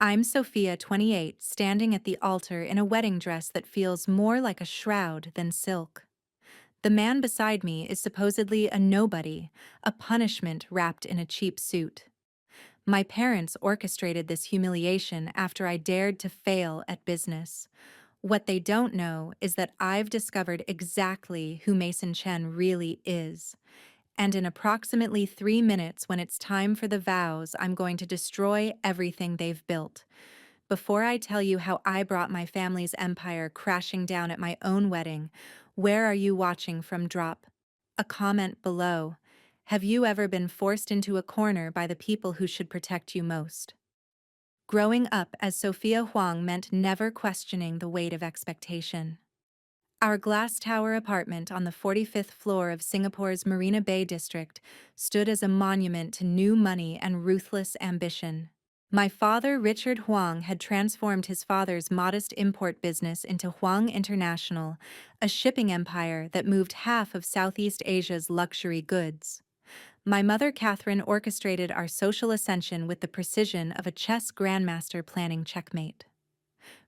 I'm Sophia, 28, standing at the altar in a wedding dress that feels more like a shroud than silk. The man beside me is supposedly a nobody, a punishment wrapped in a cheap suit. My parents orchestrated this humiliation after I dared to fail at business. What they don't know is that I've discovered exactly who Mason Chen really is. And in approximately 3 minutes, when it's time for the vows, I'm going to destroy everything they've built. Before I tell you how I brought my family's empire crashing down at my own wedding, where are you watching from? Drop a comment below. Have you ever been forced into a corner by the people who should protect you most? Growing up as Sophia Huang meant never questioning the weight of expectation. Our glass tower apartment on the 45th floor of Singapore's Marina Bay district stood as a monument to new money and ruthless ambition. My father, Richard Huang, had transformed his father's modest import business into Huang International, a shipping empire that moved half of Southeast Asia's luxury goods. My mother, Catherine, orchestrated our social ascension with the precision of a chess grandmaster planning checkmate.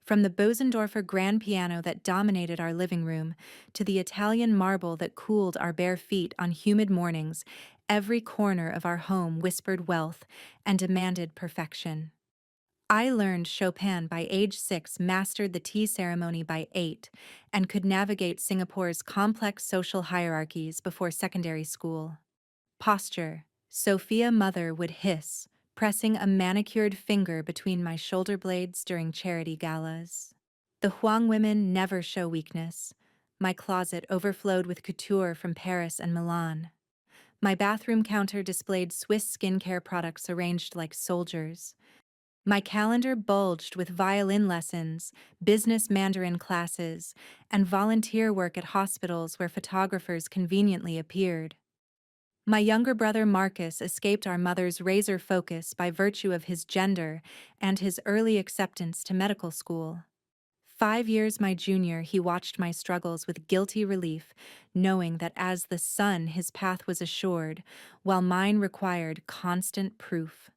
From the Bosendorfer grand piano that dominated our living room to the Italian marble that cooled our bare feet on humid mornings, every corner of our home whispered wealth and demanded perfection. I learned Chopin by age 6, mastered the tea ceremony by 8, and could navigate Singapore's complex social hierarchies before secondary school. Posture. Sophia Mother would hiss, pressing a manicured finger between my shoulder blades during charity galas. The Huang women never show weakness. My closet overflowed with couture from Paris and Milan. My bathroom counter displayed Swiss skincare products arranged like soldiers. My calendar bulged with violin lessons, business Mandarin classes, and volunteer work at hospitals where photographers conveniently appeared. My younger brother Marcus escaped our mother's razor focus by virtue of his gender and his early acceptance to medical school. 5 years my junior, he watched my struggles with guilty relief, knowing that as the son his path was assured, while mine required constant proof.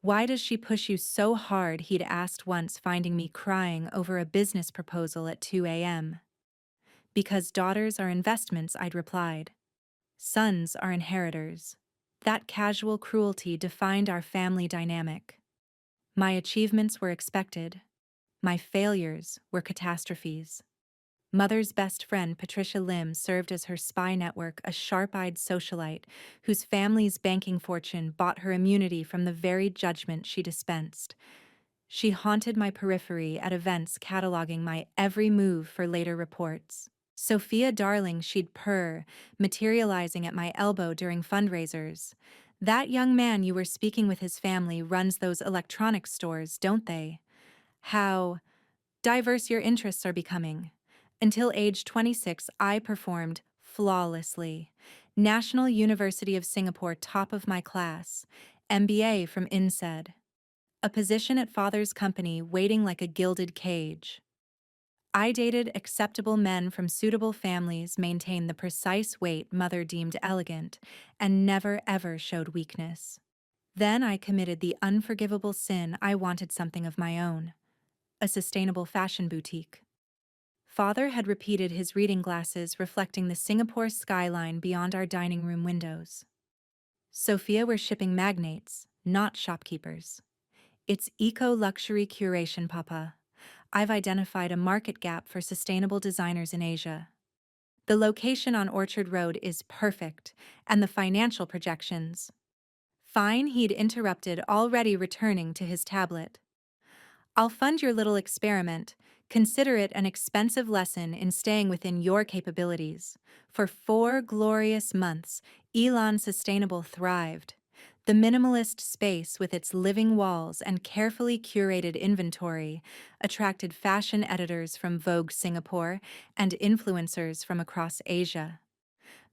"Why does she push you so hard?" he'd asked once, finding me crying over a business proposal at 2 a.m. "Because daughters are investments," I'd replied. "Sons are inheritors." That casual cruelty defined our family dynamic. My achievements were expected. My failures were catastrophes. Mother's best friend, Patricia Lim, served as her spy network, a sharp-eyed socialite whose family's banking fortune bought her immunity from the very judgment she dispensed. She haunted my periphery at events, cataloging my every move for later reports. "Sophia, darling," she'd purr, materializing at my elbow during fundraisers. "That young man you were speaking with, his family runs those electronics stores, don't they? How diverse your interests are becoming." Until age 26, I performed flawlessly. National University of Singapore, top of my class. MBA from INSEAD. A position at father's company waiting like a gilded cage. I dated acceptable men from suitable families, maintained the precise weight mother deemed elegant, and never ever showed weakness. Then I committed the unforgivable sin. I wanted something of my own. A sustainable fashion boutique. Father had repeated his reading glasses, reflecting the Singapore skyline beyond our dining room windows. "Sophia, we're shipping magnates, not shopkeepers. It's eco-luxury curation, Papa. I've identified a market gap for sustainable designers in Asia. The location on Orchard Road is perfect, and the financial projections." "Fine," he'd interrupted, already returning to his tablet. "I'll fund your little experiment. Consider it an expensive lesson in staying within your capabilities." For 4 glorious months, Elon Sustainable thrived. The minimalist space, with its living walls and carefully curated inventory, attracted fashion editors from Vogue Singapore and influencers from across Asia.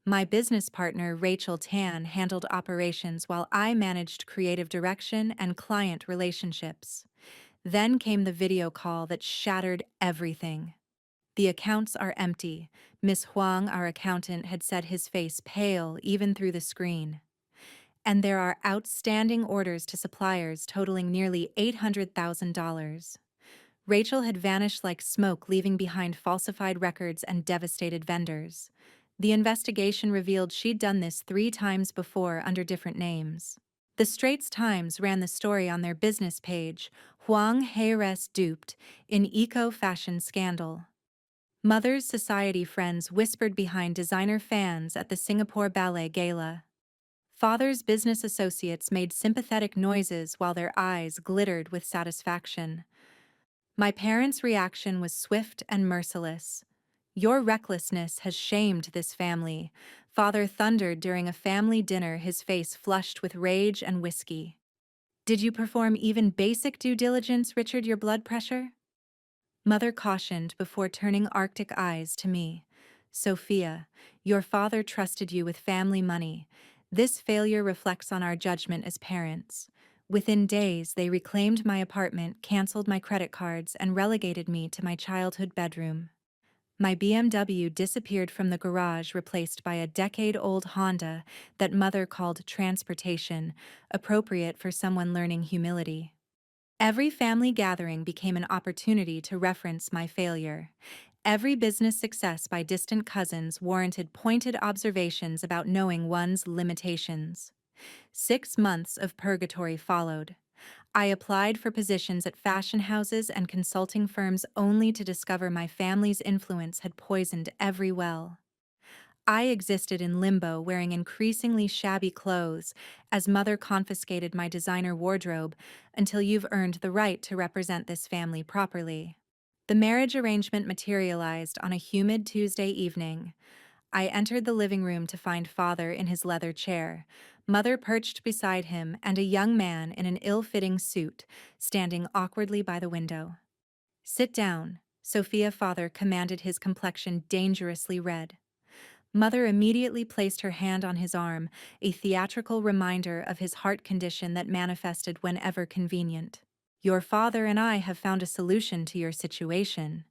My business partner, Rachel Tan, handled operations while I managed creative direction and client relationships. Then came the video call that shattered everything. "The accounts are empty." Miss Huang, our accountant, had said, his face pale even through the screen. And there are outstanding orders to suppliers totaling nearly $800,000. Rachel had vanished like smoke, leaving behind falsified records and devastated vendors. The investigation revealed she'd done this 3 times before under different names. The Straits Times ran the story on their business page: Huang Heiress duped in eco-fashion scandal. Mother's society friends whispered behind designer fans at the Singapore Ballet Gala. Father's business associates made sympathetic noises while their eyes glittered with satisfaction. My parents' reaction was swift and merciless. "Your recklessness has shamed this family," Father thundered during a family dinner, his face flushed with rage and whiskey. "Did you perform even basic due diligence, Richard, your blood pressure?" Mother cautioned before turning Arctic eyes to me. "Sophia, your father trusted you with family money. This failure reflects on our judgment as parents." Within days, they reclaimed my apartment, canceled my credit cards, and relegated me to my childhood bedroom. My BMW disappeared from the garage, replaced by a decade-old Honda that Mother called transportation, appropriate for someone learning humility. Every family gathering became an opportunity to reference my failure. Every business success by distant cousins warranted pointed observations about knowing one's limitations. 6 months of purgatory followed. I applied for positions at fashion houses and consulting firms only to discover my family's influence had poisoned every well. I existed in limbo, wearing increasingly shabby clothes as Mother confiscated my designer wardrobe until you've earned the right to represent this family properly. The marriage arrangement materialized on a humid Tuesday evening. I entered the living room to find Father in his leather chair, Mother perched beside him, and a young man in an ill-fitting suit standing awkwardly by the window. "Sit down," Sophia, Father commanded, his complexion dangerously red. Mother immediately placed her hand on his arm, a theatrical reminder of his heart condition that manifested whenever convenient. "Your father and I have found a solution to your situation."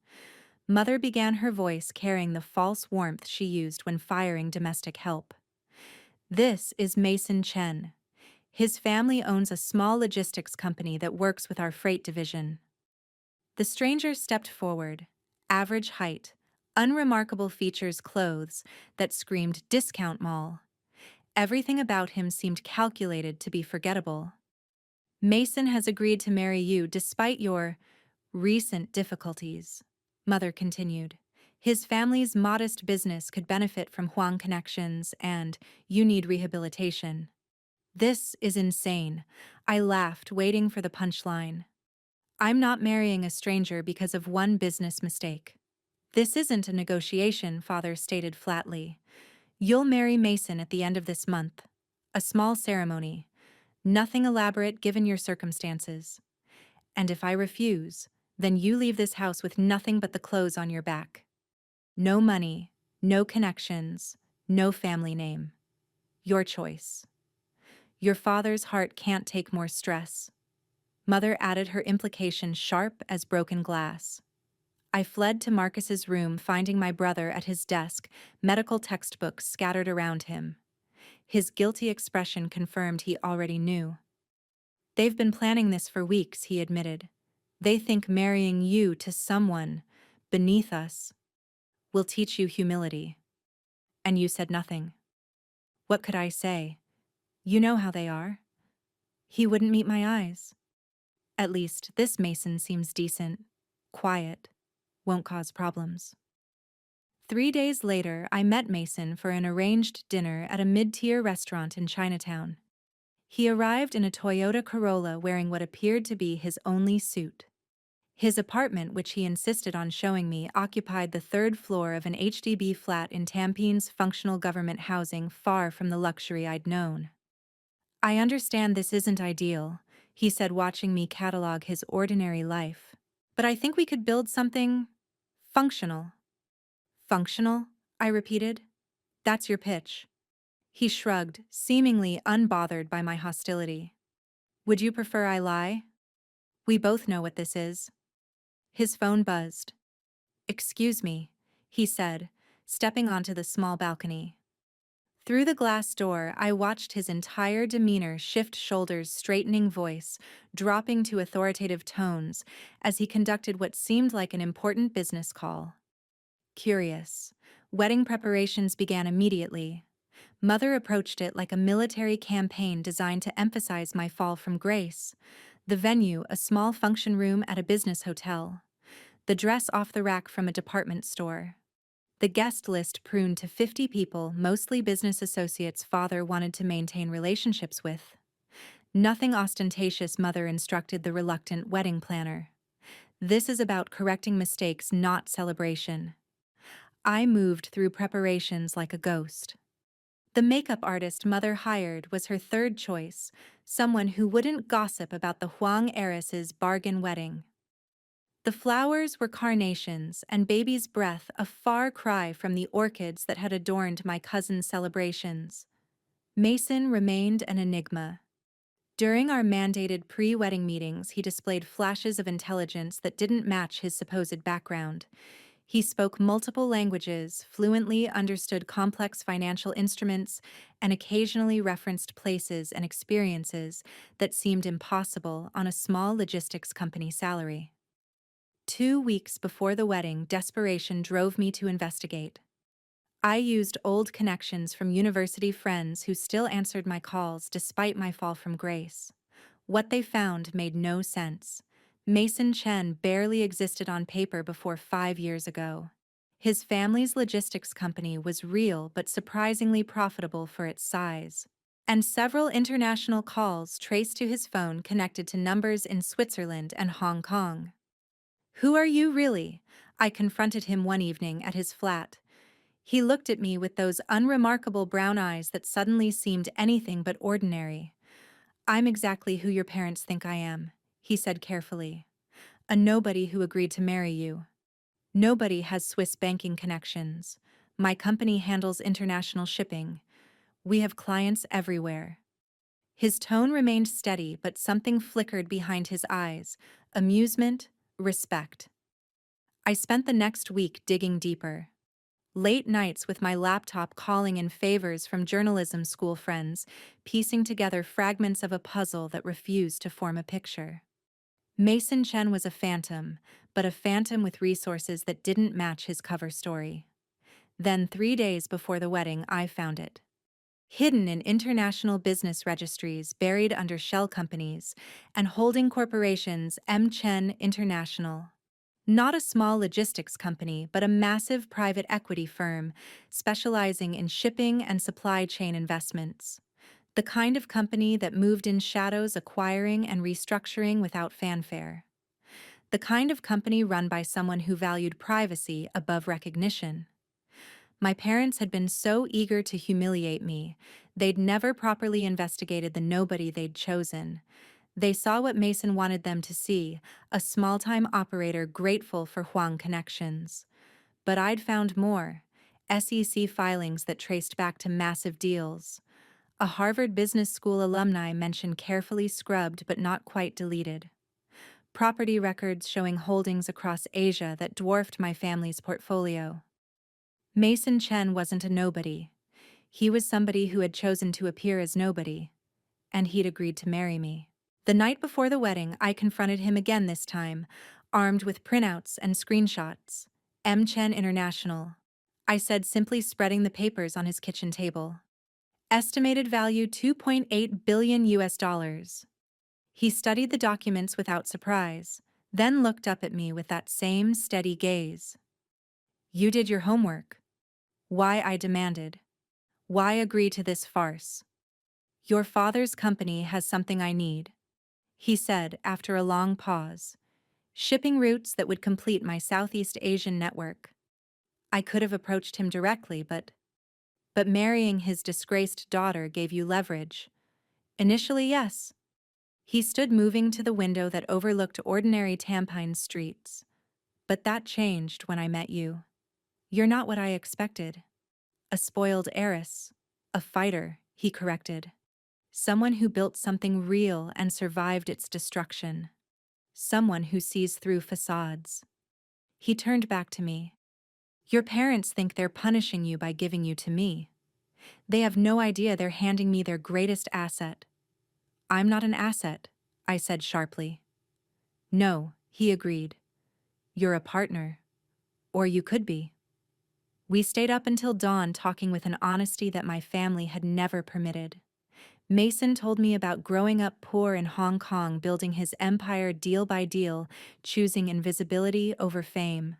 Mother began, her voice carrying the false warmth she used when firing domestic help. "This is Mason Chen. His family owns a small logistics company that works with our freight division." The stranger stepped forward, average height, unremarkable features, clothes that screamed discount mall. Everything about him seemed calculated to be forgettable. "Mason has agreed to marry you despite your recent difficulties," Mother continued. "His family's modest business could benefit from Huang connections, and you need rehabilitation." "This is insane," I laughed, waiting for the punchline. "I'm not marrying a stranger because of one business mistake." "This isn't a negotiation," Father stated flatly. "You'll marry Mason at the end of this month. A small ceremony. Nothing elaborate given your circumstances. And if I refuse, then you leave this house with nothing but the clothes on your back. No money, no connections, no family name. Your choice. Your father's heart can't take more stress." Mother added, her implication sharp as broken glass. I fled to Marcus's room, finding my brother at his desk, medical textbooks scattered around him. His guilty expression confirmed he already knew. "They've been planning this for weeks," he admitted. "They think marrying you to someone beneath us will teach you humility." "And you said nothing." "What could I say? You know how they are." "He wouldn't meet my eyes." "At least this Mason seems decent, quiet, won't cause problems." 3 days later, I met Mason for an arranged dinner at a mid-tier restaurant in Chinatown. He arrived in a Toyota Corolla, wearing what appeared to be his only suit. His apartment, which he insisted on showing me, occupied the third floor of an HDB flat in Tampine's functional government housing, far from the luxury I'd known. "I understand this isn't ideal," he said, watching me catalog his ordinary life. "But I think we could build something functional." "Functional?" I repeated. "That's your pitch." He shrugged, seemingly unbothered by my hostility. "Would you prefer I lie? We both know what this is." His phone buzzed. "Excuse me," he said, stepping onto the small balcony. Through the glass door, I watched his entire demeanor shift, shoulders straightening, voice dropping to authoritative tones as he conducted what seemed like an important business call. Curious. Wedding preparations began immediately. Mother approached it like a military campaign designed to emphasize my fall from grace. The venue, a small function room at a business hotel. The dress off the rack from a department store. The guest list pruned to 50 people, mostly business associates father wanted to maintain relationships with. Nothing ostentatious, mother instructed the reluctant wedding planner. This is about correcting mistakes, not celebration. I moved through preparations like a ghost. The makeup artist mother hired was her third choice, someone who wouldn't gossip about the Huang heiress's bargain wedding. The flowers were carnations, and baby's breath a far cry from the orchids that had adorned my cousin's celebrations. Mason remained an enigma. During our mandated pre-wedding meetings, he displayed flashes of intelligence that didn't match his supposed background. He spoke multiple languages, fluently understood complex financial instruments, and occasionally referenced places and experiences that seemed impossible on a small logistics company salary. 2 weeks before the wedding, desperation drove me to investigate. I used old connections from university friends who still answered my calls despite my fall from grace. What they found made no sense. Mason Chen barely existed on paper before 5 years ago. His family's logistics company was real but surprisingly profitable for its size. And several international calls traced to his phone connected to numbers in Switzerland and Hong Kong. "Who are you really?" I confronted him one evening at his flat. He looked at me with those unremarkable brown eyes that suddenly seemed anything but ordinary. "I'm exactly who your parents think I am," he said carefully. "A nobody who agreed to marry you. Nobody has Swiss banking connections. My company handles international shipping. We have clients everywhere." His tone remained steady, but something flickered behind his eyes: amusement, respect. I spent the next week digging deeper. Late nights with my laptop calling in favors from journalism school friends, piecing together fragments of a puzzle that refused to form a picture. Mason Chen was a phantom, but a phantom with resources that didn't match his cover story. Then, 3 days before the wedding, I found it. Hidden in international business registries, buried under shell companies, and holding corporations M. Chen International. Not a small logistics company, but a massive private equity firm specializing in shipping and supply chain investments. The kind of company that moved in shadows, acquiring and restructuring without fanfare. The kind of company run by someone who valued privacy above recognition. My parents had been so eager to humiliate me, they'd never properly investigated the nobody they'd chosen. They saw what Mason wanted them to see: a small-time operator grateful for Huang connections. But I'd found more: SEC filings that traced back to massive deals. A Harvard Business School alumni mentioned carefully scrubbed but not quite deleted. Property records showing holdings across Asia that dwarfed my family's portfolio. Mason Chen wasn't a nobody. He was somebody who had chosen to appear as nobody. And he'd agreed to marry me. The night before the wedding, I confronted him again, this time, armed with printouts and screenshots. M. Chen International, I said, simply spreading the papers on his kitchen table. Estimated value $2.8 billion US. He studied the documents without surprise, then looked up at me with that same steady gaze. "You did your homework." "Why?" I demanded. "Why agree to this farce?" "Your father's company has something I need," he said after a long pause. "Shipping routes that would complete my Southeast Asian network." I could have approached him directly, but marrying his disgraced daughter gave you leverage. Initially, yes. He stood moving to the window that overlooked ordinary Tampines streets. "But that changed when I met you. You're not what I expected." "A spoiled heiress. A fighter," he corrected. "Someone who built something real and survived its destruction. Someone who sees through facades." He turned back to me. "Your parents think they're punishing you by giving you to me. They have no idea they're handing me their greatest asset. I'm not an asset, I said sharply. No, he agreed. You're a partner. Or you could be. We stayed up until dawn talking with an honesty that my family had never permitted. Mason told me about growing up poor in Hong Kong, building his empire deal by deal, choosing invisibility over fame.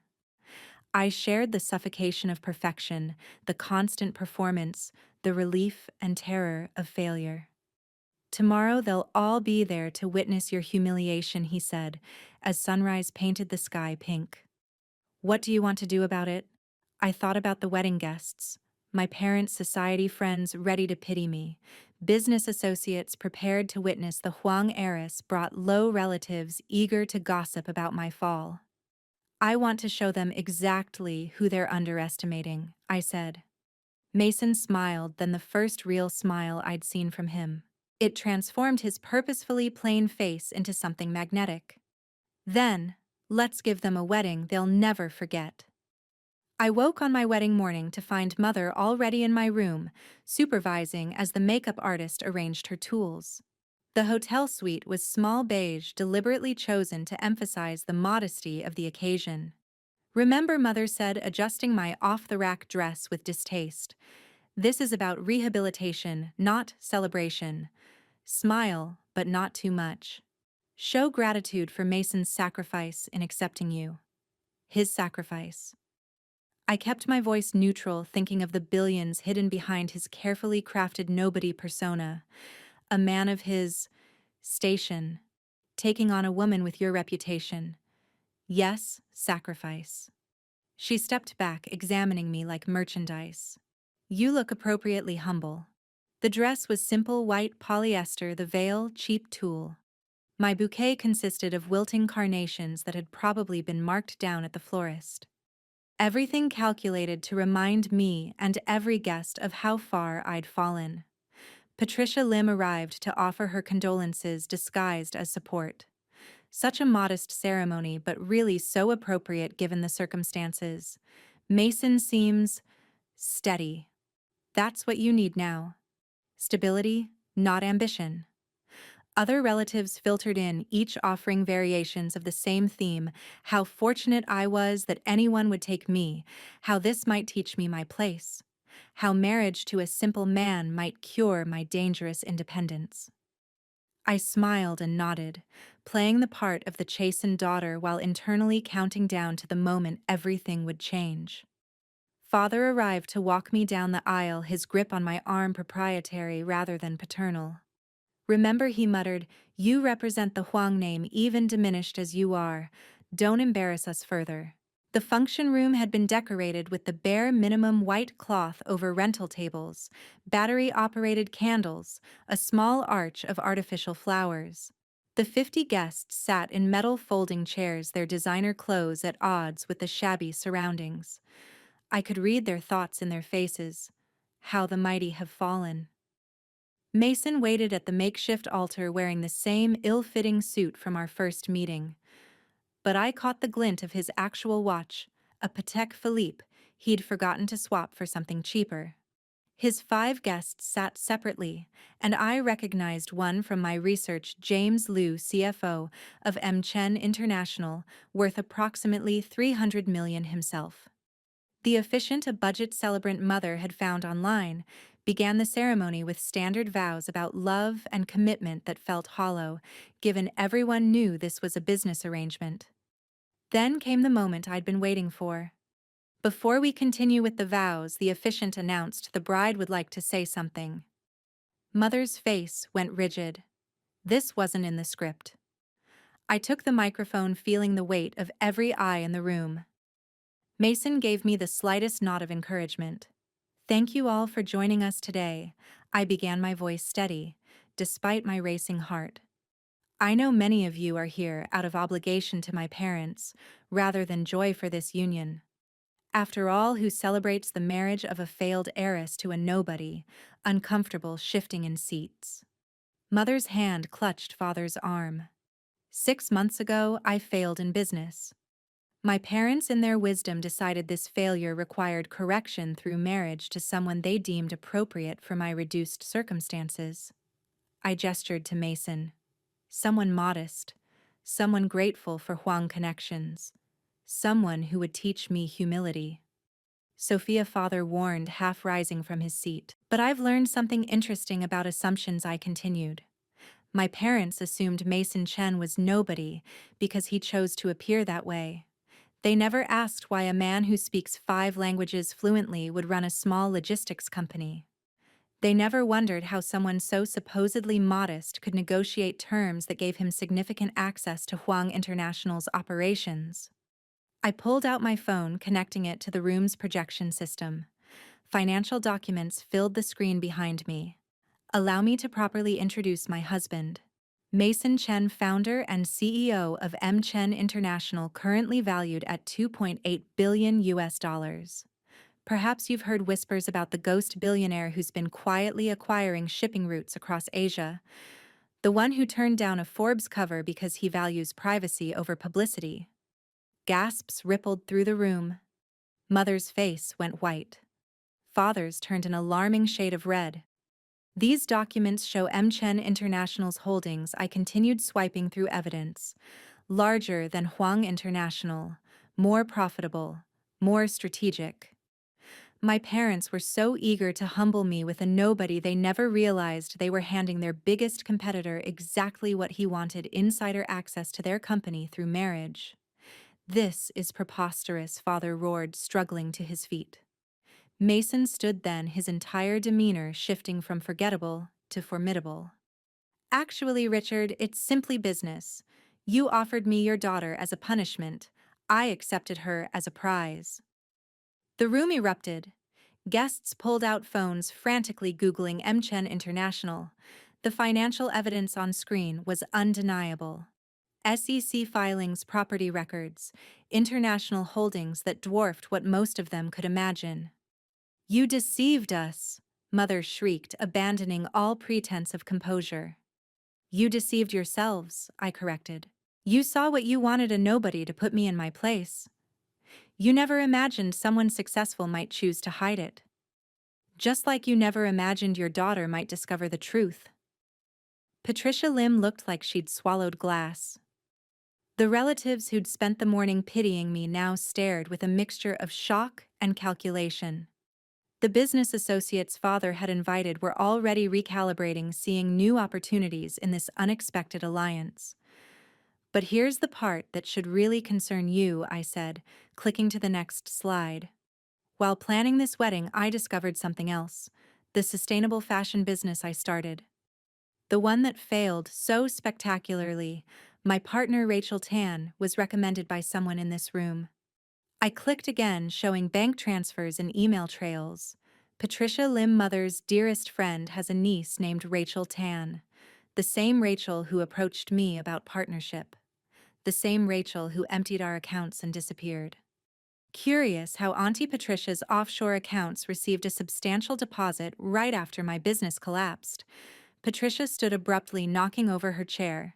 I shared the suffocation of perfection, the constant performance, the relief and terror of failure. Tomorrow they'll all be there to witness your humiliation, he said, as sunrise painted the sky pink. What do you want to do about it? I thought about the wedding guests, my parents' society friends ready to pity me, business associates prepared to witness the Huang heiress brought low relatives eager to gossip about my fall. I want to show them exactly who they're underestimating, I said. Mason smiled, then the first real smile I'd seen from him. It transformed his purposefully plain face into something magnetic. Then, let's give them a wedding they'll never forget. I woke on my wedding morning to find Mother already in my room, supervising as the makeup artist arranged her tools. The hotel suite was small beige, deliberately chosen to emphasize the modesty of the occasion. Remember, Mother said, adjusting my off-the-rack dress with distaste. This is about rehabilitation, not celebration. Smile, but not too much. Show gratitude for Mason's sacrifice in accepting you. His sacrifice. I kept my voice neutral, thinking of the billions hidden behind his carefully crafted nobody persona, a man of his station, taking on a woman with your reputation. Yes, sacrifice. She stepped back, examining me like merchandise. You look appropriately humble. The dress was simple white polyester, the veil cheap tulle. My bouquet consisted of wilting carnations that had probably been marked down at the florist. Everything calculated to remind me and every guest of how far I'd fallen. Patricia Lim arrived to offer her condolences disguised as support. Such a modest ceremony, but really so appropriate given the circumstances. Mason seems steady. That's what you need now. Stability, not ambition. Other relatives filtered in, each offering variations of the same theme: how fortunate I was that anyone would take me, how this might teach me my place, how marriage to a simple man might cure my dangerous independence. I smiled and nodded, playing the part of the chastened daughter while internally counting down to the moment everything would change. Father arrived to walk me down the aisle, his grip on my arm proprietary rather than paternal. Remember, he muttered, you represent the Huang name, even diminished as you are. Don't embarrass us further. The function room had been decorated with the bare minimum white cloth over rental tables, battery-operated candles, a small arch of artificial flowers. The 50 guests sat in metal folding chairs, their designer clothes at odds with the shabby surroundings. I could read their thoughts in their faces. How the mighty have fallen. Mason waited at the makeshift altar wearing the same ill-fitting suit from our first meeting. But I caught the glint of his actual watch, a Patek Philippe he'd forgotten to swap for something cheaper. His 5 guests sat separately, and I recognized one from my research, James Liu, CFO of M. Chen International, worth approximately $300 million himself. The efficient a budget celebrant Mother had found online began the ceremony with standard vows about love and commitment that felt hollow, given everyone knew this was a business arrangement. Then came the moment I'd been waiting for. Before we continue with the vows, the officiant announced the bride would like to say something. Mother's face went rigid. This wasn't in the script. I took the microphone, feeling the weight of every eye in the room. Mason gave me the slightest nod of encouragement. Thank you all for joining us today, I began, my voice steady, despite my racing heart. I know many of you are here out of obligation to my parents, rather than joy for this union. After all, who celebrates the marriage of a failed heiress to a nobody, uncomfortable shifting in seats? Mother's hand clutched Father's arm. 6 months ago, I failed in business. My parents, in their wisdom, decided this failure required correction through marriage to someone they deemed appropriate for my reduced circumstances. I gestured to Mason. Someone modest, someone grateful for Huang connections, someone who would teach me humility. Sophia, father warned, half rising from his seat. But I've learned something interesting about assumptions, I continued. My parents assumed Mason Chen was nobody because he chose to appear that way. They never asked why a man who speaks 5 languages fluently would run a small logistics company. They never wondered how someone so supposedly modest could negotiate terms that gave him significant access to Huang International's operations. I pulled out my phone, connecting it to the room's projection system. Financial documents filled the screen behind me. Allow me to properly introduce my husband. Mason Chen, founder and CEO of M Chen International, currently valued at 2.8 billion US dollars. Perhaps you've heard whispers about the ghost billionaire who's been quietly acquiring shipping routes across Asia. The one who turned down a Forbes cover because he values privacy over publicity. Gasps rippled through the room. Mother's face went white. Father's turned an alarming shade of red. These documents show M Chen International's holdings. I continued swiping through evidence. Larger than Huang International, more profitable, more strategic. My parents were so eager to humble me with a nobody, they never realized they were handing their biggest competitor exactly what he wanted: insider access to their company through marriage. This is preposterous, father roared, struggling to his feet. Mason stood then, his entire demeanor shifting from forgettable to formidable. Actually, Richard, it's simply business. You offered me your daughter as a punishment. I accepted her as a prize. The room erupted. Guests pulled out phones, frantically Googling Mchen International. The financial evidence on screen was undeniable. SEC filings, property records, international holdings that dwarfed what most of them could imagine. You deceived us, Mother shrieked, abandoning all pretense of composure. You deceived yourselves, I corrected. You saw what you wanted, a nobody to put me in my place. You never imagined someone successful might choose to hide it. Just like you never imagined your daughter might discover the truth. Patricia Lim looked like she'd swallowed glass. The relatives who'd spent the morning pitying me now stared with a mixture of shock and calculation. The business associates father had invited were already recalibrating, seeing new opportunities in this unexpected alliance. But here's the part that should really concern you, I said, clicking to the next slide. While planning this wedding, I discovered something else: the sustainable fashion business I started. The one that failed so spectacularly. My partner, Rachel Tan, was recommended by someone in this room. I clicked again, showing bank transfers and email trails. Patricia Lim, mother's dearest friend, has a niece named Rachel Tan. The same Rachel who approached me about partnership. The same Rachel who emptied our accounts and disappeared. Curious how Auntie Patricia's offshore accounts received a substantial deposit right after my business collapsed. Patricia stood abruptly, knocking over her chair.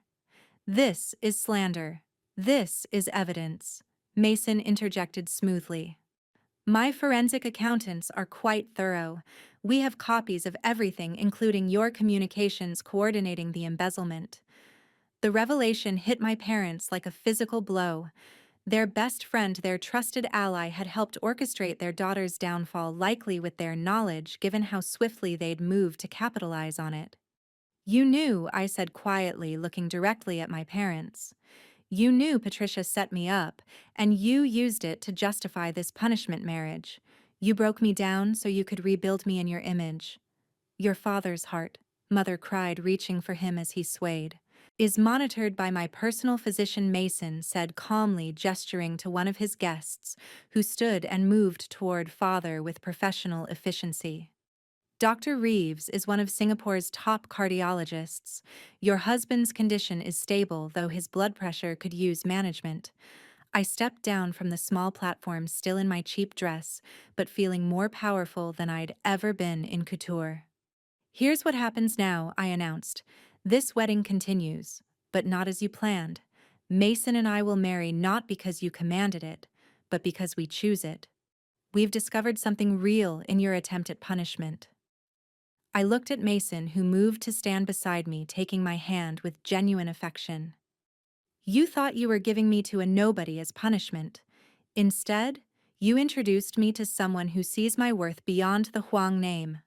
This is slander. This is evidence, Mason interjected smoothly. My forensic accountants are quite thorough. We have copies of everything, including your communications coordinating the embezzlement. The revelation hit my parents like a physical blow. Their best friend, their trusted ally, had helped orchestrate their daughter's downfall, likely with their knowledge, given how swiftly they'd moved to capitalize on it. You knew, I said quietly, looking directly at my parents. You knew Patricia set me up, and you used it to justify this punishment marriage. You broke me down so you could rebuild me in your image. Your father's heart, Mother cried, reaching for him as he swayed, is monitored by my personal physician, Mason said calmly, gesturing to one of his guests, who stood and moved toward father with professional efficiency. Dr. Reeves is one of Singapore's top cardiologists. Your husband's condition is stable, though his blood pressure could use management. I stepped down from the small platform, still in my cheap dress, but feeling more powerful than I'd ever been in couture. Here's what happens now, I announced. This wedding continues, but not as you planned. Mason and I will marry not because you commanded it, but because we choose it. We've discovered something real in your attempt at punishment. I looked at Mason, who moved to stand beside me, taking my hand with genuine affection. You thought you were giving me to a nobody as punishment. Instead, you introduced me to someone who sees my worth beyond the Huang name.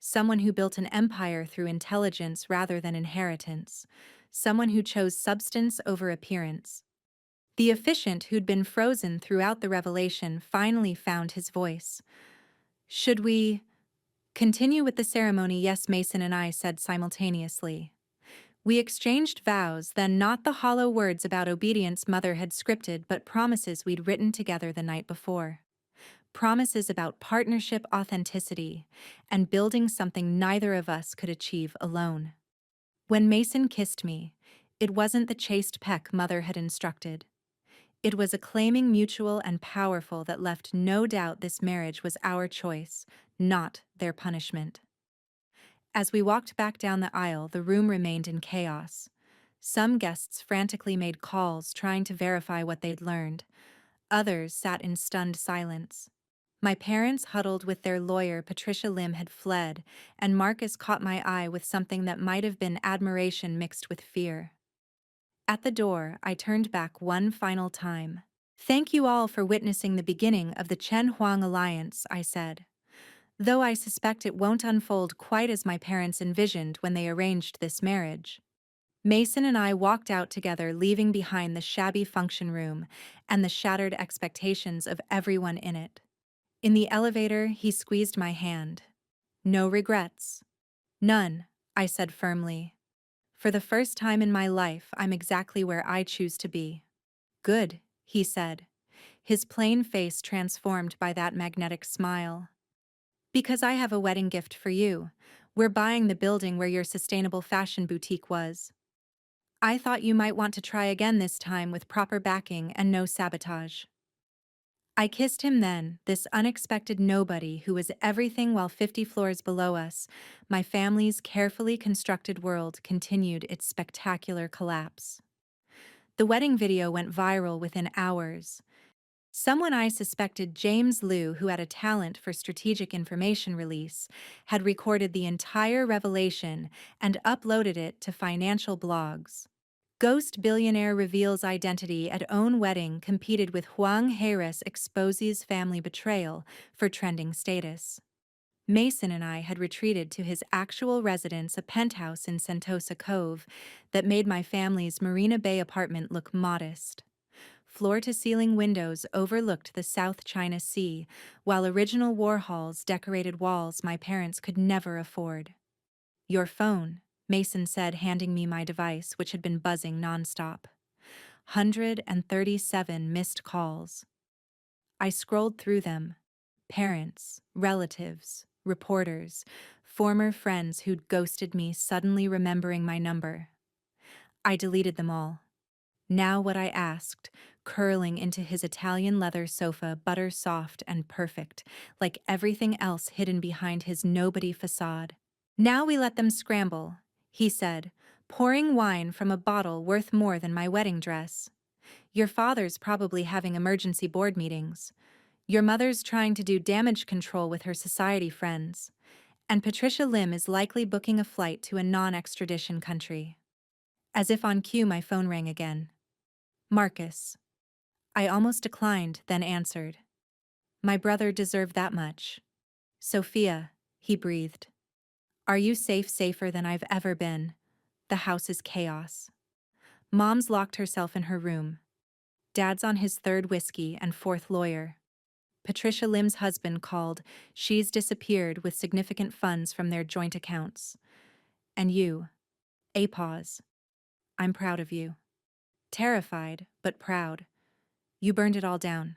Someone who built an empire through intelligence rather than inheritance. Someone who chose substance over appearance. The efficient who'd been frozen throughout the revelation finally found his voice. Should we continue with the ceremony? Yes, Mason and I said simultaneously. We exchanged vows, then not the hollow words about obedience Mother had scripted, but promises we'd written together the night before. Promises about partnership, authenticity, and building something neither of us could achieve alone. When Mason kissed me, it wasn't the chaste peck Mother had instructed. It was a claiming mutual and powerful that left no doubt this marriage was our choice, not their punishment. As we walked back down the aisle, the room remained in chaos. Some guests frantically made calls trying to verify what they'd learned. Others sat in stunned silence. My parents huddled with their lawyer. Patricia Lim had fled, and Marcus caught my eye with something that might have been admiration mixed with fear. At the door, I turned back one final time. Thank you all for witnessing the beginning of the Chen-Huang alliance, I said. Though I suspect it won't unfold quite as my parents envisioned when they arranged this marriage. Mason and I walked out together, leaving behind the shabby function room and the shattered expectations of everyone in it. In the elevator, he squeezed my hand. No regrets. None, I said firmly. For the first time in my life, I'm exactly where I choose to be. Good, he said, his plain face transformed by that magnetic smile. Because I have a wedding gift for you. We're buying the building where your sustainable fashion boutique was. I thought you might want to try again this time with proper backing and no sabotage. I kissed him then, this unexpected nobody who was everything while 50 floors below us, my family's carefully constructed world continued its spectacular collapse. The wedding video went viral within hours. Someone I suspected, James Liu, who had a talent for strategic information release, had recorded the entire revelation and uploaded it to financial blogs. Ghost billionaire reveals identity at own wedding competed with Huang Harris exposes family betrayal for trending status. Mason and I had retreated to his actual residence, a penthouse in Sentosa Cove, that made my family's Marina Bay apartment look modest. Floor-to-ceiling windows overlooked the South China Sea, while original Warhols decorated walls my parents could never afford. Your phone, Mason said, handing me my device, which had been buzzing nonstop. 137 missed calls. I scrolled through them. Parents, relatives, reporters, former friends who'd ghosted me suddenly remembering my number. I deleted them all. Now what I asked, curling into his Italian leather sofa, butter soft and perfect, like everything else hidden behind his nobody facade. Now we let them scramble, he said, pouring wine from a bottle worth more than my wedding dress. Your father's probably having emergency board meetings. Your mother's trying to do damage control with her society friends. And Patricia Lim is likely booking a flight to a non-extradition country. As if on cue, my phone rang again. Marcus. I almost declined, then answered. My brother deserved that much. Sophia, he breathed. Are you safe? Safer than I've ever been. The house is chaos. Mom's locked herself in her room. Dad's on his third whiskey and fourth lawyer. Patricia Lim's husband called. She's disappeared with significant funds from their joint accounts. And you. A pause. I'm proud of you. Terrified, but proud. You burned it all down.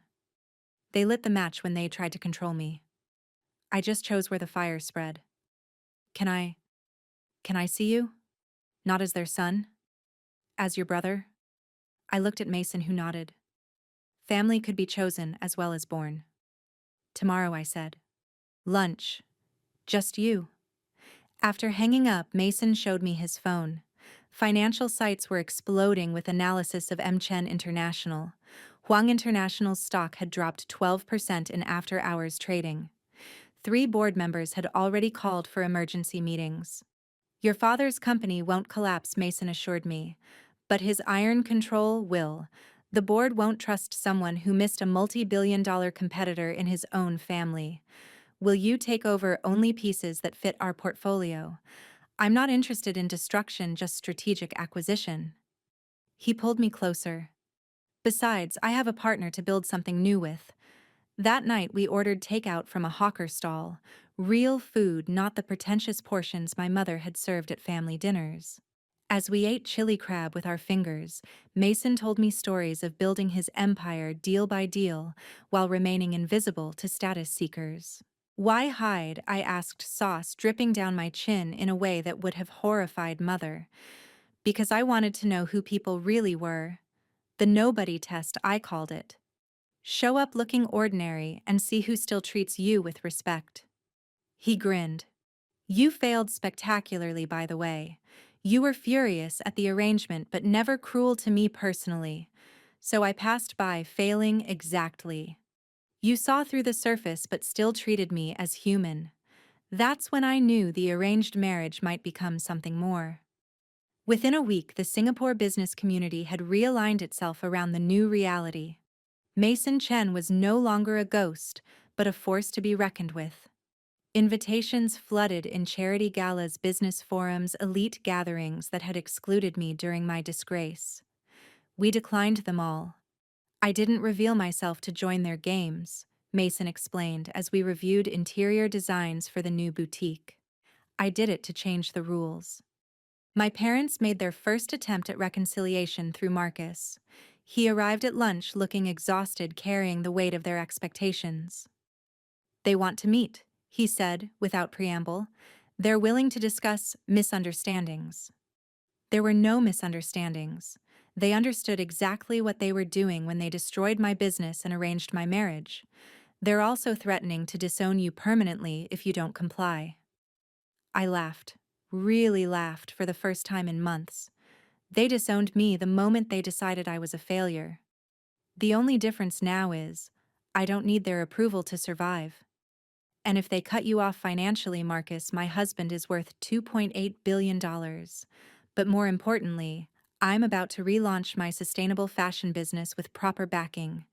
They lit the match when they tried to control me. I just chose where the fire spread. Can I see you? Not as their son? As your brother? I looked at Mason, who nodded. Family could be chosen as well as born. Tomorrow, I said. Lunch. Just you. After hanging up, Mason showed me his phone. Financial sites were exploding with analysis of Mchen International. Huang International's stock had dropped 12% in after-hours trading. 3 board members had already called for emergency meetings. Your father's company won't collapse, Mason assured me. But his iron control will. The board won't trust someone who missed a multi-billion-dollar competitor in his own family. Will you take over only pieces that fit our portfolio? I'm not interested in destruction, just strategic acquisition. He pulled me closer. Besides, I have a partner to build something new with. That night we ordered takeout from a hawker stall. Real food, not the pretentious portions my mother had served at family dinners. As we ate chili crab with our fingers, Mason told me stories of building his empire deal by deal while remaining invisible to status seekers. Why hide? I asked, sauce dripping down my chin in a way that would have horrified Mother. Because I wanted to know who people really were. The nobody test, I called it. Show up looking ordinary and see who still treats you with respect. He grinned. You failed spectacularly, by the way. You were furious at the arrangement but never cruel to me personally. So I passed by, failing exactly. You saw through the surface but still treated me as human. That's when I knew the arranged marriage might become something more. Within a week, the Singapore business community had realigned itself around the new reality. Mason Chen was no longer a ghost, but a force to be reckoned with. Invitations flooded in charity galas, business forums, elite gatherings that had excluded me during my disgrace. We declined them all. I didn't reveal myself to join their games, Mason explained as we reviewed interior designs for the new boutique. I did it to change the rules. My parents made their first attempt at reconciliation through Marcus. He arrived at lunch looking exhausted, carrying the weight of their expectations. They want to meet, he said, without preamble. They're willing to discuss misunderstandings. There were no misunderstandings. They understood exactly what they were doing when they destroyed my business and arranged my marriage. They're also threatening to disown you permanently if you don't comply. I laughed, really laughed for the first time in months. They disowned me the moment they decided I was a failure. The only difference now is, I don't need their approval to survive. And if they cut you off financially, Marcus, my husband is worth $2.8 billion. But more importantly, I'm about to relaunch my sustainable fashion business with proper backing.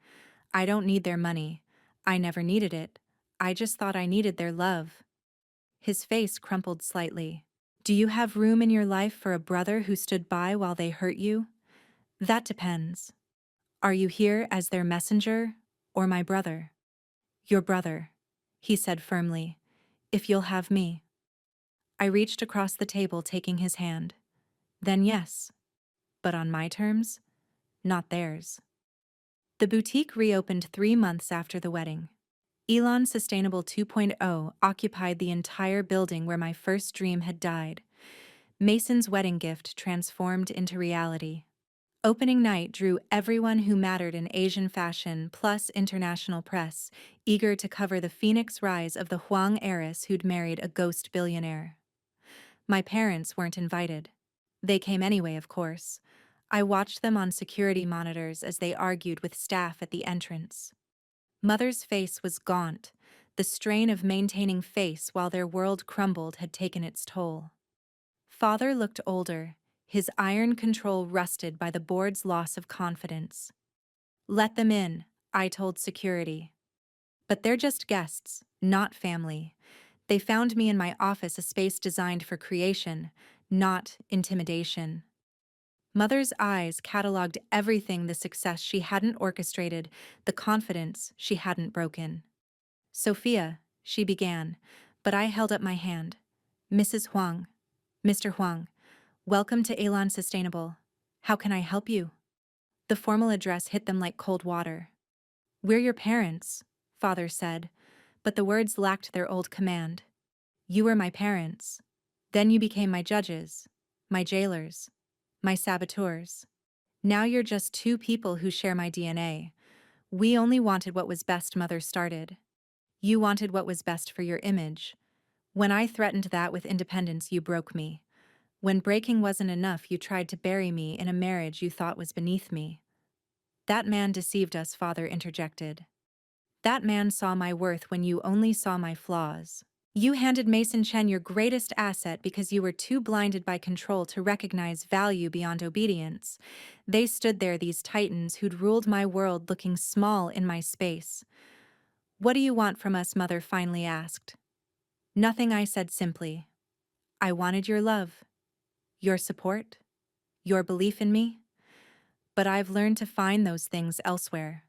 I don't need their money. I never needed it. I just thought I needed their love. His face crumpled slightly. Do you have room in your life for a brother who stood by while they hurt you? That depends. Are you here as their messenger or my brother? Your brother, he said firmly, if you'll have me. I reached across the table, taking his hand. Then yes, but on my terms, not theirs. The boutique reopened 3 months after the wedding. Elon Sustainable 2.0 occupied the entire building where my first dream had died. Mason's wedding gift transformed into reality. Opening night drew everyone who mattered in Asian fashion, plus international press, eager to cover the phoenix rise of the Huang heiress who'd married a ghost billionaire. My parents weren't invited. They came anyway, of course. I watched them on security monitors as they argued with staff at the entrance. Mother's face was gaunt. The strain of maintaining face while their world crumbled had taken its toll. Father looked older, his iron control rusted by the board's loss of confidence. Let them in, I told security. But they're just guests, not family. They found me in my office, a space designed for creation, not intimidation. Mother's eyes cataloged everything, the success she hadn't orchestrated, the confidence she hadn't broken. Sophia, she began, but I held up my hand. Mrs. Huang, Mr. Huang, welcome to Elon Sustainable. How can I help you? The formal address hit them like cold water. We're your parents, Father said, but the words lacked their old command. You were my parents. Then you became my judges, my jailers, my saboteurs. Now you're just 2 people who share my DNA. We only wanted what was best, Mother started. You wanted what was best for your image. When I threatened that with independence, you broke me. When breaking wasn't enough, you tried to bury me in a marriage you thought was beneath me. That man deceived us, father interjected. That man saw my worth when you only saw my flaws. You handed Mason Chen your greatest asset because you were too blinded by control to recognize value beyond obedience. They stood there, these titans who'd ruled my world, looking small in my space. What do you want from us, mother finally asked. Nothing, I said simply. I wanted your love, your support, your belief in me. But I've learned to find those things elsewhere.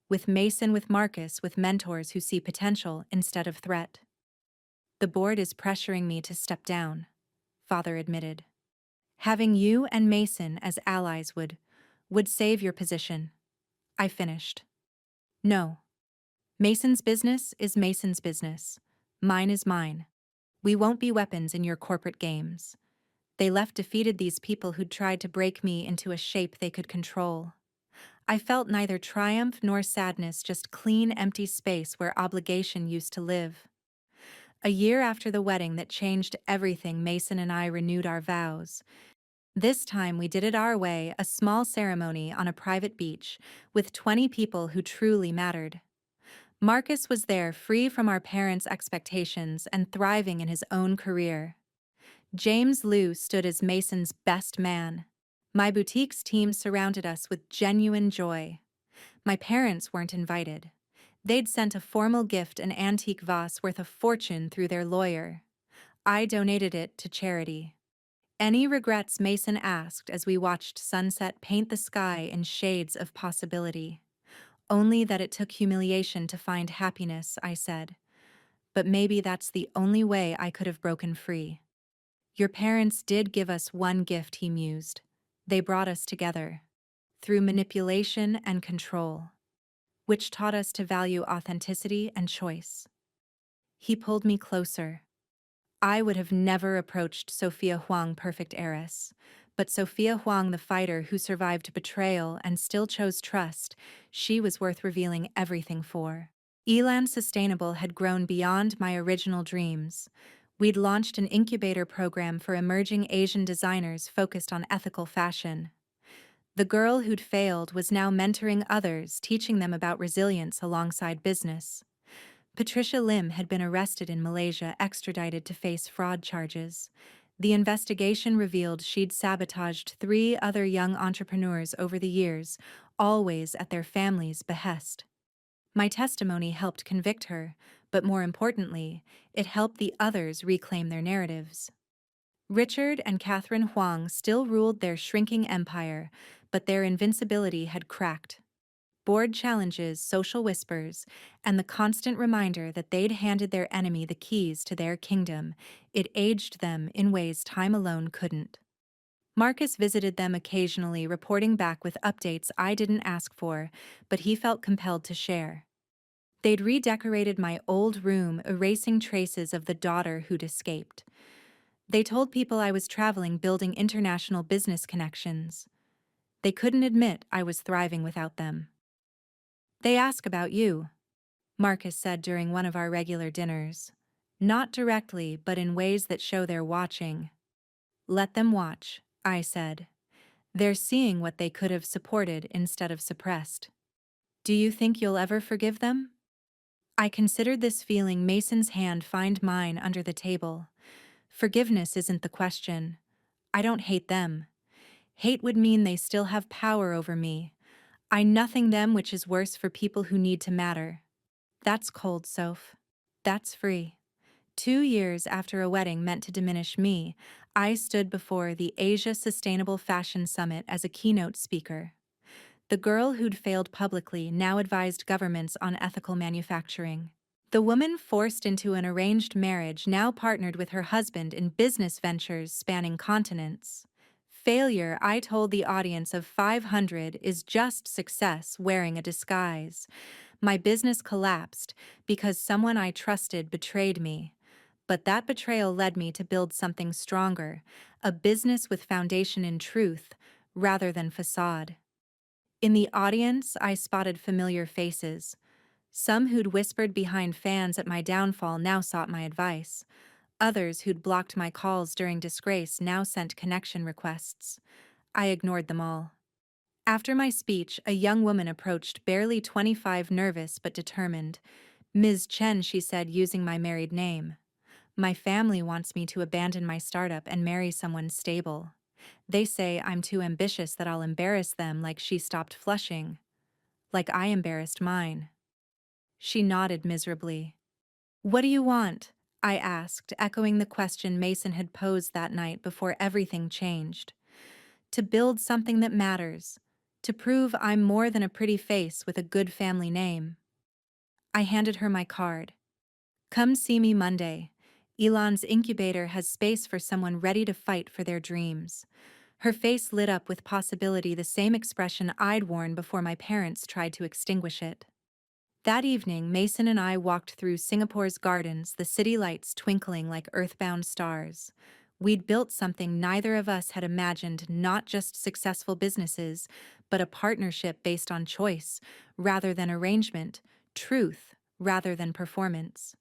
With Mason, with Marcus, with mentors who see potential instead of threat. The board is pressuring me to step down, father admitted. Having you and Mason as allies would save your position. I finished. No. Mason's business is Mason's business. Mine is mine. We won't be weapons in your corporate games. They left defeated, these people who'd tried to break me into a shape they could control. I felt neither triumph nor sadness, just clean, empty space where obligation used to live. A year after the wedding that changed everything, Mason and I renewed our vows. This time we did it our way, a small ceremony on a private beach, with 20 people who truly mattered. Marcus was there, free from our parents' expectations and thriving in his own career. James Liu stood as Mason's best man. My boutique's team surrounded us with genuine joy. My parents weren't invited. They'd sent a formal gift, an antique vase worth a fortune, through their lawyer. I donated it to charity. Any regrets, Mason asked as we watched sunset paint the sky in shades of possibility. Only that it took humiliation to find happiness, I said. But maybe that's the only way I could have broken free. Your parents did give us one gift, he mused. They brought us together. Through manipulation and control. Which taught us to value authenticity and choice. He pulled me closer. I would have never approached Sophia Huang, perfect heiress. But Sophia Huang, the fighter who survived betrayal and still chose trust, she was worth revealing everything for. Elan Sustainable had grown beyond my original dreams. We'd launched an incubator program for emerging Asian designers focused on ethical fashion. The girl who'd failed was now mentoring others, teaching them about resilience alongside business. Patricia Lim had been arrested in Malaysia, extradited to face fraud charges. The investigation revealed she'd sabotaged 3 other young entrepreneurs over the years, always at their family's behest. My testimony helped convict her, but more importantly, it helped the others reclaim their narratives. Richard and Catherine Huang still ruled their shrinking empire, but their invincibility had cracked. Board challenges, social whispers, and the constant reminder that they'd handed their enemy the keys to their kingdom, it aged them in ways time alone couldn't. Marcus visited them occasionally, reporting back with updates I didn't ask for, but he felt compelled to share. They'd redecorated my old room, erasing traces of the daughter who'd escaped. They told people I was traveling, building international business connections. They couldn't admit I was thriving without them. They ask about you, Marcus said during one of our regular dinners. Not directly, but in ways that show they're watching. Let them watch, I said. They're seeing what they could have supported instead of suppressed. Do you think you'll ever forgive them? I considered this feeling, Mason's hand find mine under the table. Forgiveness isn't the question. I don't hate them. Hate would mean they still have power over me. I nothing them, which is worse for people who need to matter. That's cold, Soph. That's free. 2 years after a wedding meant to diminish me, I stood before the Asia Sustainable Fashion Summit as a keynote speaker. The girl who'd failed publicly now advised governments on ethical manufacturing. The woman forced into an arranged marriage now partnered with her husband in business ventures spanning continents. Failure, I told the audience of 500, is just success wearing a disguise. My business collapsed because someone I trusted betrayed me. But that betrayal led me to build something stronger, a business with foundation in truth rather than facade. In the audience, I spotted familiar faces. Some who'd whispered behind fans at my downfall now sought my advice. Others who'd blocked my calls during disgrace now sent connection requests. I ignored them all. After my speech, a young woman approached, barely 25, nervous but determined. "Ms. Chen," she said, using my married name. "My family wants me to abandon my startup and marry someone stable. They say I'm too ambitious, that I'll embarrass them." Like she stopped flushing. Like I embarrassed mine. She nodded miserably. "What do you want?" I asked, echoing the question Mason had posed that night before everything changed. "To build something that matters. To prove I'm more than a pretty face with a good family name." I handed her my card. "Come see me Monday. Elon's incubator has space for someone ready to fight for their dreams." Her face lit up with possibility, the same expression I'd worn before my parents tried to extinguish it. That evening, Mason and I walked through Singapore's gardens, the city lights twinkling like earthbound stars. We'd built something neither of us had imagined, not just successful businesses, but a partnership based on choice rather than arrangement, truth rather than performance.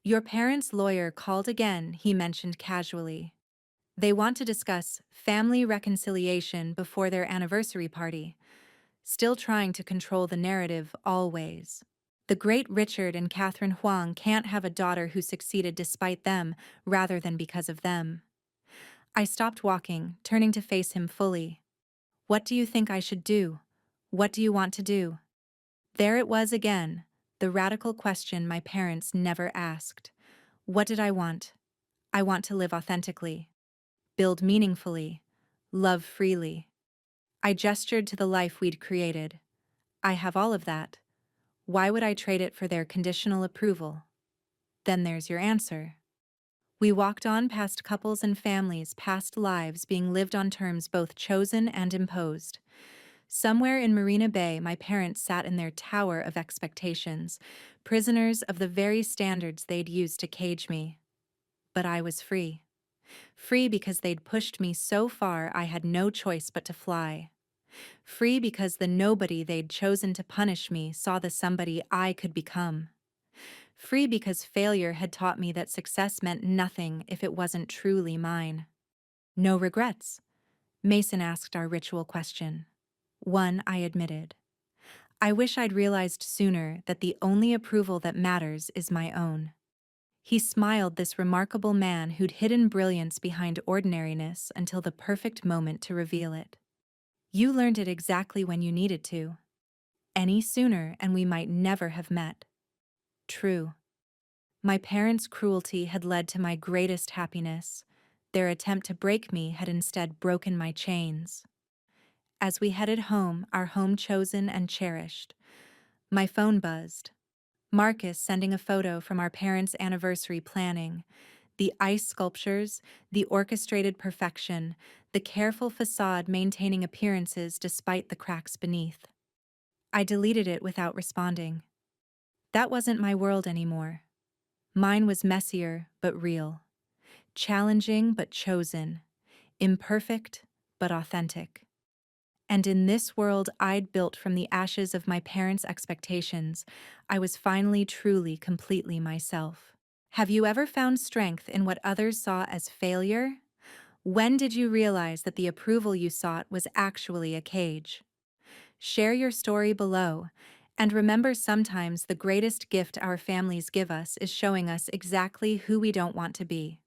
"Your parents' lawyer called again," he mentioned casually. "They want to discuss family reconciliation before their anniversary party." Still trying to control the narrative, always. The great Richard and Catherine Huang can't have a daughter who succeeded despite them, rather than because of them. I stopped walking, turning to face him fully. "What do you think I should do? What do you want to do?" There it was again, the radical question my parents never asked. What did I want? I want to live authentically, build meaningfully, love freely. I gestured to the life we'd created. "I have all of that. Why would I trade it for their conditional approval?" "Then there's your answer." We walked on, past couples and families, past lives being lived on terms both chosen and imposed. Somewhere in Marina Bay, my parents sat in their tower of expectations, prisoners of the very standards they'd used to cage me. But I was free. Free because they'd pushed me so far I had no choice but to fly. Free because the nobody they'd chosen to punish me saw the somebody I could become. Free because failure had taught me that success meant nothing if it wasn't truly mine. "No regrets?" Mason asked our ritual question. "One," I admitted. "I wish I'd realized sooner that the only approval that matters is my own." He smiled, this remarkable man who'd hidden brilliance behind ordinariness until the perfect moment to reveal it. "You learned it exactly when you needed to. Any sooner and we might never have met." True. My parents' cruelty had led to my greatest happiness. Their attempt to break me had instead broken my chains. As we headed home, our home chosen and cherished, my phone buzzed. Marcus sending a photo from our parents' anniversary planning. The ice sculptures, the orchestrated perfection, the careful facade maintaining appearances despite the cracks beneath. I deleted it without responding. That wasn't my world anymore. Mine was messier but real, challenging but chosen, imperfect but authentic. And in this world I'd built from the ashes of my parents' expectations, I was finally, truly, completely myself. Have you ever found strength in what others saw as failure? When did you realize that the approval you sought was actually a cage? Share your story below, and remember, sometimes the greatest gift our families give us is showing us exactly who we don't want to be.